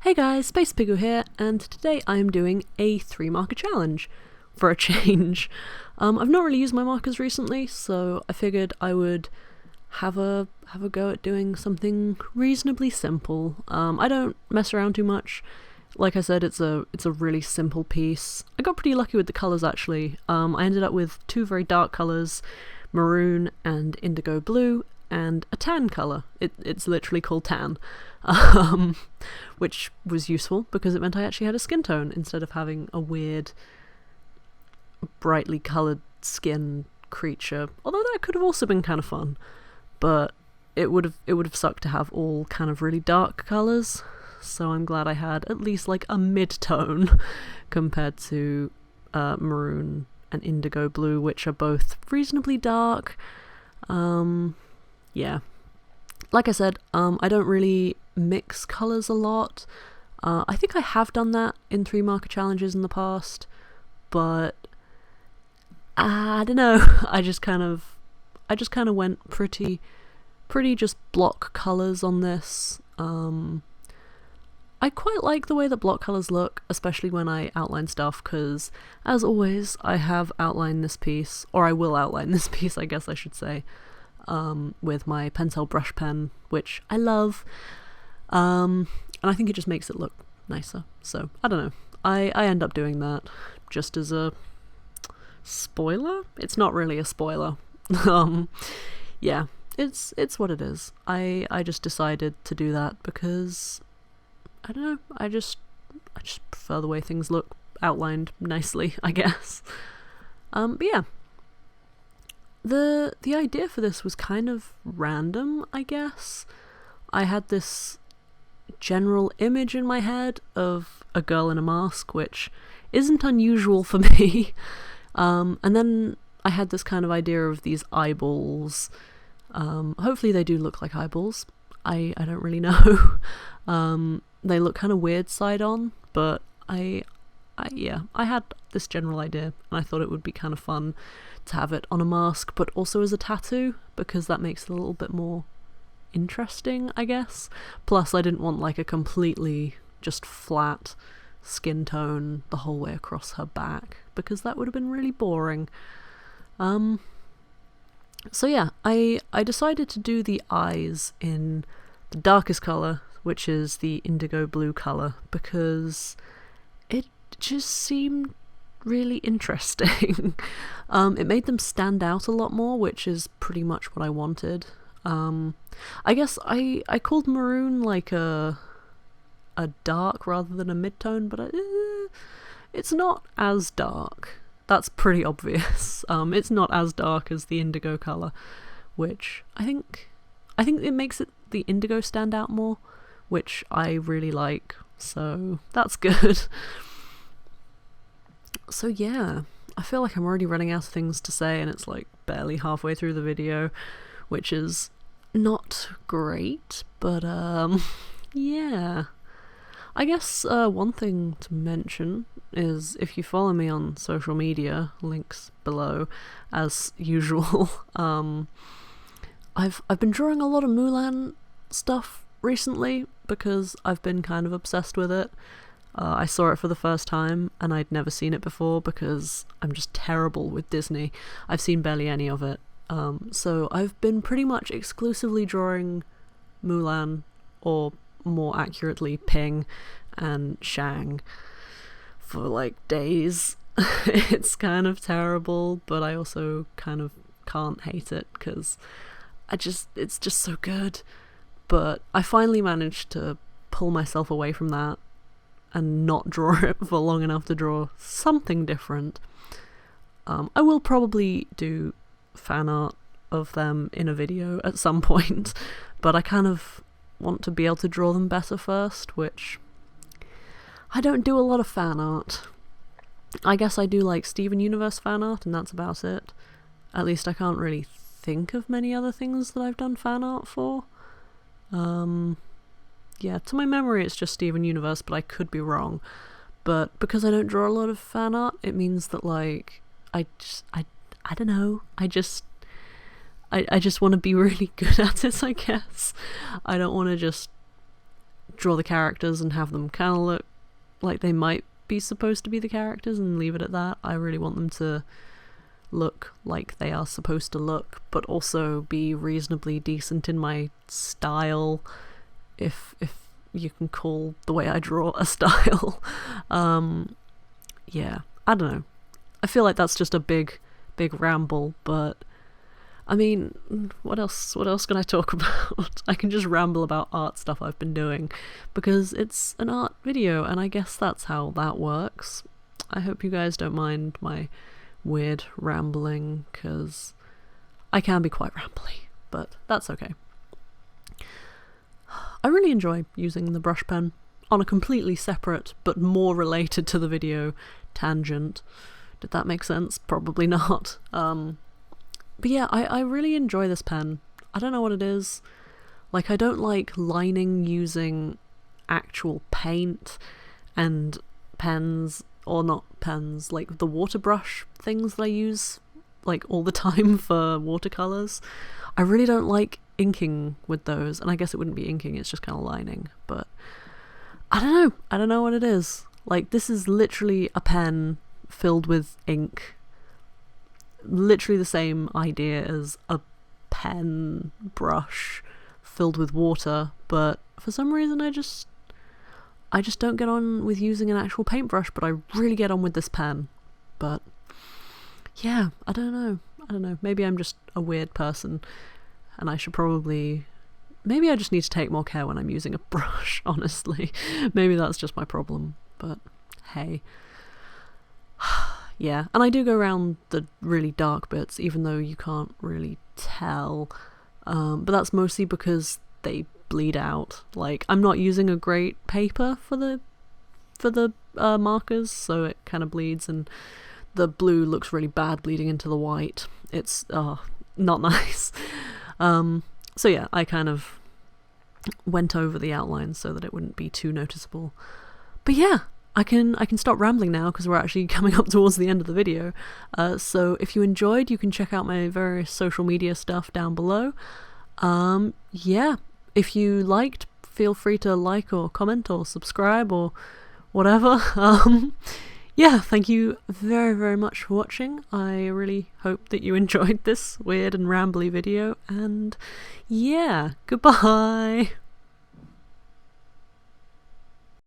Hey guys, SpacePigguArt here, and today I am doing a 3-marker challenge, for a change. I've not really used my markers recently, so I figured I would have a go at doing something reasonably simple. I don't mess around too much. Like I said, it's a really simple piece. I got pretty lucky with the colours actually. I ended up with 2 very dark colours, maroon and indigo blue, and a tan colour. It's literally called tan. Which was useful because it meant I actually had a skin tone instead of having a weird brightly coloured skin creature, although that could have also been kind of fun, but it would have sucked to have all kind of really dark colours, so I'm glad I had at least like a mid-tone compared to maroon and indigo blue, which are both reasonably dark. Yeah, like I said, I don't really mix colours a lot. I think I have done that in 3-marker challenges in the past, but I don't know. I just kind of went pretty just block colours on this. I quite like the way that block colours look, especially when I outline stuff, because as always I have outlined this piece, or I will outline this piece I guess I should say, with my pencil brush pen, which I love, and I think it just makes it look nicer. So I don't know, I end up doing that just as a spoiler. It's not really a spoiler. Yeah, it's what it is. I just decided to do that because I don't know, I just prefer the way things look outlined nicely, I guess. But yeah, the idea for this was kind of random, I guess. I had this general image in my head of a girl in a mask, which isn't unusual for me. And then I had this kind of idea of these eyeballs. Hopefully they do look like eyeballs. I don't really know. They look kind of weird side on, but I had this general idea, and I thought it would be kind of fun to have it on a mask, but also as a tattoo, because that makes it a little bit more interesting, I guess. Plus, I didn't want like a completely just flat skin tone the whole way across her back, because that would have been really boring. So yeah, I decided to do the eyes in the darkest colour, which is the indigo blue colour, because it just seemed really interesting. It made them stand out a lot more, which is pretty much what I wanted. I guess I called maroon like a dark rather than a mid-tone, but it's not as dark. That's pretty obvious. It's not as dark as the indigo colour, which I think it makes the indigo stand out more, which I really like, so that's good. So yeah, I feel like I'm already running out of things to say, and it's like barely halfway through the video, which is not great, but yeah. I guess one thing to mention is, if you follow me on social media, links below as usual, I've been drawing a lot of Mulan stuff recently because I've been kind of obsessed with it. I saw it for the first time and I'd never seen it before because I'm just terrible with Disney. I've seen barely any of it. So I've been pretty much exclusively drawing Mulan, or more accurately Ping and Shang, for like days. It's kind of terrible, but I also kind of can't hate it because it's just so good. But I finally managed to pull myself away from that and not draw it for long enough to draw something different. I will probably do fan art of them in a video at some point, but I kind of want to be able to draw them better first, which I don't do a lot of fan art. I guess I do like Steven Universe fan art, and that's about it. At least I can't really think of many other things that I've done fan art for. Yeah, to my memory it's just Steven Universe, but I could be wrong. But because I don't draw a lot of fan art, it means that like I don't know, I just want to be really good at it, I guess. I don't want to just draw the characters and have them kind of look like they might be supposed to be the characters and leave it at that. I really want them to look like they are supposed to look, but also be reasonably decent in my style, if you can call the way I draw a style. Yeah, I don't know. I feel like that's just a big ramble, but I mean, what else can I talk about? I can just ramble about art stuff I've been doing, because it's an art video, and I guess that's how that works. I hope you guys don't mind my weird rambling, because I can be quite rambly, but that's okay. I really enjoy using the brush pen on a completely separate but more related to the video tangent. Did that make sense? Probably not. But yeah, I really enjoy this pen. I don't know what it is. Like, I don't like lining using actual paint and pens, or not pens, like the water brush things that I use like all the time for watercolors. I really don't like inking with those, and I guess it wouldn't be inking, it's just kind of lining, but I don't know what it is. Like, this is literally a pen filled with ink. Literally the same idea as a pen brush filled with water, but for some reason I just don't get on with using an actual paintbrush, but I really get on with this pen. But yeah, I don't know. Maybe I'm just a weird person, and I should probably... Maybe I just need to take more care when I'm using a brush, honestly. Maybe that's just my problem, but hey. Yeah, and I do go around the really dark bits, even though you can't really tell. But that's mostly because they bleed out. Like, I'm not using a great paper for the markers, so it kind of bleeds, and the blue looks really bad bleeding into the white. It's not nice. So yeah, I kind of went over the outlines so that it wouldn't be too noticeable. But yeah, I can stop rambling now, because we're actually coming up towards the end of the video. So if you enjoyed, you can check out my various social media stuff down below. Yeah, if you liked, feel free to like or comment or subscribe or whatever. Yeah, thank you very, very much for watching. I really hope that you enjoyed this weird and rambly video, and yeah, goodbye!